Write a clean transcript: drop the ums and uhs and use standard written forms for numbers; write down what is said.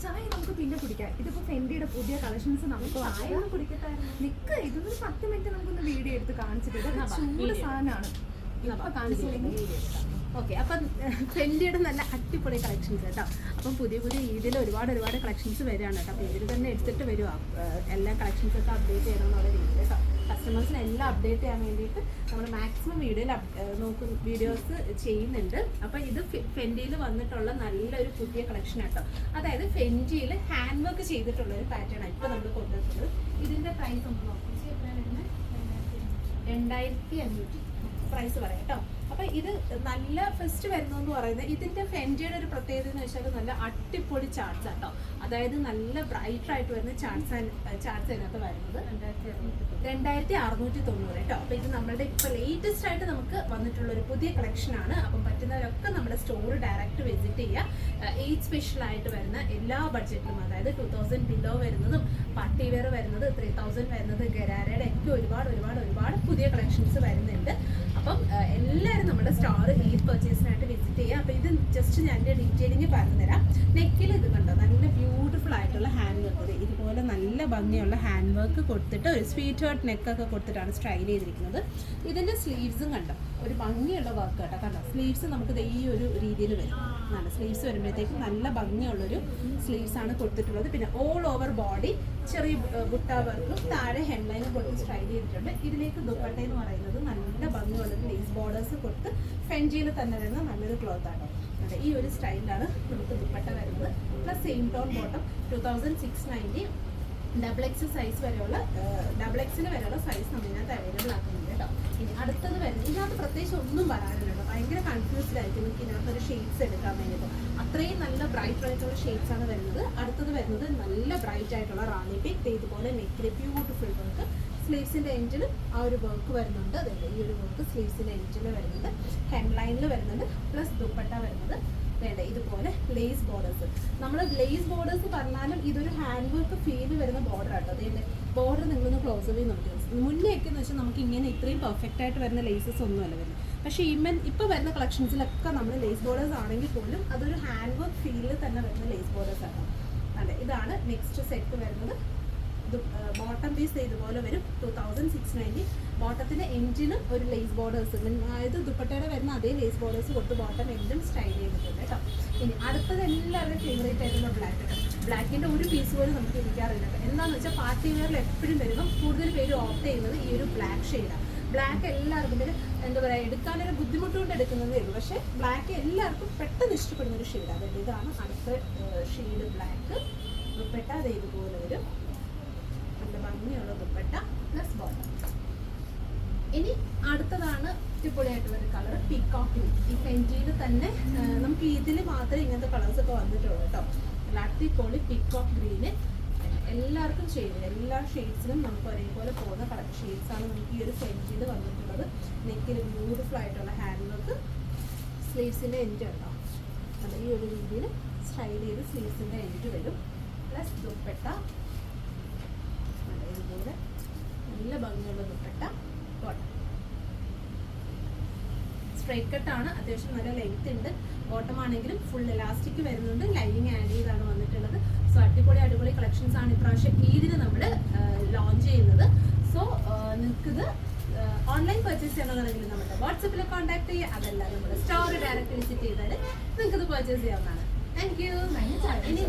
ചായ നമുക്ക് പിന്നെ കുടിക്കാം. ഇതിപ്പോ ഫെൻഡിയുടെ പുതിയ കളക്ഷൻസ് നമുക്ക് നിക്ക് ഇതൊന്നും 10 മിനിറ്റ് നമുക്കൊന്ന് വീഡിയോ എടുത്ത് കാണിച്ചിട്ട് ചൂട് സാധനമാണ് ഇപ്പൊ കാണിച്ചില്ലെങ്കിൽ. ഓക്കെ, അപ്പം ഫെൻഡിയുടെ നല്ല അടിപൊളി കളക്ഷൻസ് കേട്ടോ. അപ്പം പുതിയ ഇതിൽ ഒരുപാട് കളക്ഷൻസ് വരികയാണ് കേട്ടോ. അപ്പോൾ ഇതിൽ തന്നെ എടുത്തിട്ട് വരുക എല്ലാ കളക്ഷൻസൊക്കെ അപ്ഡേറ്റ് ചെയ്യണമെന്നുള്ള രീതിയിൽ കേട്ടോ. കസ്റ്റമേഴ്സിന് എല്ലാം അപ്ഡേറ്റ് ചെയ്യാൻ വേണ്ടിയിട്ട് നമ്മൾ മാക്സിമം വീഡിയോസ് ചെയ്യുന്നുണ്ട്. അപ്പോൾ ഇത് ഫെൻഡിയിൽ വന്നിട്ടുള്ള നല്ലൊരു പുതിയ കളക്ഷൻ കേട്ടോ. അതായത് ഫെൻഡിയിൽ ഹാൻഡ് വർക്ക് ചെയ്തിട്ടുള്ള ഒരു പാറ്റേൺ ആണ് ഇപ്പോൾ നമ്മൾ കൊണ്ടുവരുന്നത്. ഇതിൻ്റെ പ്രൈസ് നമുക്ക് നോക്കാം. എത്രയാണ് വരുന്നത്? 2500 പ്രൈസ് പറയാം കേട്ടോ. അപ്പോൾ ഇത് നല്ല ഫസ്റ്റ് വരുന്നതെന്ന് പറയുന്നത് ഇതിൻ്റെ ഫെൻഡിയുടെ ഒരു പ്രത്യേകത എന്ന് വെച്ചാൽ നല്ല അടിപൊളി ചാർട്ട്സ് കേട്ടോ. അതായത് നല്ല ബ്രൈറ്റ് ആയിട്ട് വരുന്ന ചാർട്ട്സ് അതിനകത്ത് വരുന്നത് 2690 കേട്ടോ. അപ്പോൾ ഇത് നമ്മളുടെ ഇപ്പോൾ ലേറ്റസ്റ്റ് ആയിട്ട് നമുക്ക് വന്നിട്ടുള്ള ഒരു പുതിയ കളക്ഷനാണ്. അപ്പം പറ്റുന്നവരൊക്കെ നമ്മുടെ സ്റ്റോർ ഡയറക്റ്റ് വിസിറ്റ് ചെയ്യുക. ഏജ് സ്പെഷ്യലായിട്ട് വരുന്ന എല്ലാ ബഡ്ജറ്റിലും, അതായത് 2000 ബിലോ വരുന്നതും പാർട്ടി വെയർ വരുന്നത് 3000 വരുന്നത് ഗരാരയുടെ ഒക്കെ ഒരുപാട് പുതിയ കളക്ഷൻസ് വരുന്നുണ്ട്. അപ്പം എല്ലാവരും നമ്മുടെ സ്റ്റോർ ഏത് പർച്ചേസിനായിട്ട് വിസിറ്റ് ചെയ്യുക. അപ്പോൾ ഇത് ജസ്റ്റ് ഞാൻ എൻ്റെ ഡീറ്റെയിലിംഗ് പറഞ്ഞുതരാം. നെക്കിൽ ഇത് കണ്ടോ, നല്ല ബ്യൂട്ടിഫുൾ ആയിട്ടുള്ള ഹാൻഡ് വർക്ക്, ഇതുപോലെ നല്ല ഭംഗിയുള്ള ഹാൻഡ് വർക്ക് കൊടുത്തിട്ട് ഒരു സ്വീറ്റ് ഹാർട്ട് നെക്കൊക്കെ കൊടുത്തിട്ടാണ് സ്റ്റൈൽ ചെയ്തിരിക്കുന്നത്. ഇതിൻ്റെ സ്ലീവ്സും കണ്ടോ, ഒരു ഭംഗിയുള്ള വർക്ക് കേട്ടോ. കണ്ടോ, സ്ലീവ്സ് നമുക്ക് ഈ ഒരു രീതിയിൽ വരും. നല്ല സ്ലീവ്സ് വരുമ്പോഴത്തേക്കും നല്ല ഭംഗിയുള്ളൊരു സ്ലീവ്സ് ആണ് കൊടുത്തിട്ടുള്ളത്. പിന്നെ ഓൾ ഓവർ ബോഡി ചെറിയ ബുട്ട വർക്കും താഴെ ഹെഡ്ലൈനും കൊടുത്ത് സ്റ്റൈൽ ചെയ്തിട്ടുണ്ട്. ഇതിലേക്ക് ദുപ്പട്ട എന്ന് പറയുന്നത് നല്ല ഭംഗിയുള്ളൊരു ലേസ് ബോർഡേഴ്സ് കൊടുത്ത് ഫെൻജിയിൽ തന്നെ വരുന്ന നല്ലൊരു ക്ലോത്ത് ആണ്. അതെ, ഈ ഒരു സ്റ്റൈലിലാണ് നമുക്ക് ദുപ്പട്ട വരുന്നത്. Plus same tone bottom 2690 XXL size വരെയുള്ള XXL വരെയുള്ള സൈസ് നമ്മളിനകത്ത് അവൈലബിൾ ആക്കുന്നുണ്ട് കേട്ടോ. ഇനി അടുത്തത് വരുന്നത് ഇതിനകത്ത് പ്രത്യേകിച്ച് ഒന്നും പറയാനില്ല, ഭയങ്കര കൺഫ്യൂസ്ഡ് ആയിരിക്കും നിങ്ങൾക്ക് ഇതിനകത്തൊരു ഷെയ്ഡ്സ് എടുക്കാൻ വേണ്ടിയിട്ട്. അത്രയും നല്ല ബ്രൈറ്റ് ആയിട്ടുള്ള ഷെയ്ഡ്സ് ആണ് വരുന്നത്. അടുത്തത് വരുന്നത് നല്ല ബ്രൈറ്റ് ആയിട്ടുള്ള റാണി പിങ്ക്, ഇതുപോലെ നെക്കിൽ ബ്യൂട്ടിഫുൾ വർക്ക്, സ്ലീവ്സിൻ്റെ എൻഡിൽ ആ ഒരു വർക്ക് വരുന്നുണ്ട്. അതായത് ഈ ഒരു വർക്ക് സ്ലീവ്സിൻ്റെ എൻഡിൽ വരുന്നത്, ഹെഡ് ലൈനിൽ വരുന്നുണ്ട്. പ്ലസ് ദുപ്പട്ട വരുന്നത് വേണ്ട ഇതുപോലെ ലേസ് ബോർഡേഴ്സ്. നമ്മൾ ലേസ് ബോർഡേഴ്സ് പറഞ്ഞാലും ഇതൊരു ഹാൻഡ് വർക്ക് ഫീൽ വരുന്ന ബോർഡർ ആട്ടോ. അതിൻ്റെ ബോർഡർ നിങ്ങളൊന്ന് ക്ലോസ് അപ്പ് നോക്കി. മുന്നേക്ക് എന്ന് വെച്ചാൽ നമുക്ക് ഇങ്ങനെ ഇത്രയും പെർഫെക്റ്റ് ആയിട്ട് വരുന്ന ലേസസ് ഒന്നുമല്ല വരുന്നത്. പക്ഷേ ഇപ്പോൾ വരുന്ന കളക്ഷൻസിലൊക്കെ നമ്മൾ ലേസ് ബോർഡേഴ്സ് ആണെങ്കിൽ പോലും അതൊരു ഹാൻഡ് വർക്ക് ഫീലിൽ തന്നെ വരുന്ന ലേസ് ബോർഡേഴ്സ് ആണ്. അതെ, ഇതാണ് നെക്സ്റ്റ് സെറ്റ് വരുന്നത്. ബോട്ടം പീസ് ഇതുപോലെ വരും 2690. ബോട്ടത്തിൻ്റെ എൻഡിനും ഒരു ലേസ് ബോർഡേഴ്സ്, അതായത് ദുപ്പട്ടയുടെ വരുന്ന അതേ ലേസ് ബോർഡേഴ്സ് കൊടുത്ത് ബോട്ടം എൻഡും സ്റ്റൈൽ ചെയ്തിട്ടുണ്ട് കേട്ടോ. ഇനി അടുത്തത് എല്ലാവരുടെയും ഫേവറേറ്റ് ആയിട്ടുള്ള ബ്ലാക്കിൻ്റെ ഒരു പീസ് പോലും നമുക്ക് ഇരിക്കാറില്ല. എന്താണെന്ന് വെച്ചാൽ പാർട്ടി വെയറിൽ എപ്പോഴും വരുമ്പം കൂടുതൽ പേര് ഓപ്റ്റ് ചെയ്യുന്നത് ഈ ഒരു ബ്ലാക്ക് ഷെയ്ഡാണ്. ബ്ലാക്ക് എല്ലാവർക്കും എന്താ പറയുക, എടുക്കാനൊരു ബുദ്ധിമുട്ടുകൊണ്ട് എടുക്കുന്നതേ ഉള്ളൂ. പക്ഷേ ബ്ലാക്ക് എല്ലാവർക്കും പെട്ടെന്ന് ഇഷ്ടപ്പെടുന്ന ഒരു ഷെയ്ഡാണ്. അതായത് ഇതാണ് അടുത്ത ഷെയ്ഡ് ബ്ലാക്ക്. ദുപ്പട്ട അത് ഇതുപോലെ വരും, നല്ല ഭംഗിയുള്ള ദുപ്പട്ട പ്ലസ് ബോട്ടം. ഇനി അടുത്തതാണ് അടിപൊളിയായിട്ടുള്ള ഒരു കളർ പീകോക്ക് ഗ്രീൻ. ഈ ഫെൻജിയിൽ തന്നെ നമുക്ക് ഇതിൽ മാത്രമേ ഇങ്ങനത്തെ കളേഴ്സൊക്കെ വന്നിട്ടുള്ളൂ കേട്ടോ. നല്ല അടിപൊളി പീകോക്ക് ഗ്രീന് എല്ലാവർക്കും ചെയ്ത് എല്ലാ ഷെയ്ഡ്സിലും നമുക്ക് ഒരേപോലെ പോകുന്ന കളർ ഷെയ്ഡ്സാണ് നമുക്ക് ഈ ഒരു ഫെൻജിയിൽ വന്നിട്ടുള്ളത്. നെക്കിൽ ബ്യൂട്ടിഫുൾ ആയിട്ടുള്ള ഹാൻഡ് വർക്ക്, സ്ലീവ്സിൻ്റെ എൻഡ് ഉണ്ടോ, അത് ഈ ഒരു രീതിയിൽ സ്റ്റൈൽ ചെയ്ത് സ്ലീവ്സിൻ്റെ എൻഡ് വരും. പ്ലസ് ദുപ്പട്ട ഇതുപോലെ നല്ല ഭംഗിയുള്ള ദുപ്പട്ട. സ്ട്രൈറ്റ് കട്ടാണ്, അത്യാവശ്യം നല്ല ലെങ്ത് ഉണ്ട്. ബോട്ടം ആണെങ്കിലും ഫുൾ ഇലാസ്റ്റിക് വരുന്നുണ്ട്, ലൈനിങ് ആഡ് ചെയ്താണ് വന്നിട്ടുള്ളത്. സോ അടിപൊളി കളക്ഷൻസ് ആണ് ഇപ്രാവശ്യം ഈദിന് നമ്മൾ ലോഞ്ച് ചെയ്യുന്നത്. സോ നിങ്ങൾക്കിത് ഓൺലൈൻ പർച്ചേസ് ചെയ്യണമെന്നുണ്ടെങ്കിൽ നമ്മുടെ വാട്സപ്പിൽ കോൺടാക്ട് ചെയ്യുക. അതല്ല നമ്മുടെ സ്റ്റോർ ഡയറക്റ്റ് വിസിറ്റ് ചെയ്താൽ നിങ്ങൾക്കിത് പർച്ചേസ് ചെയ്യാവുന്നതാണ്. Thank you. ഇനി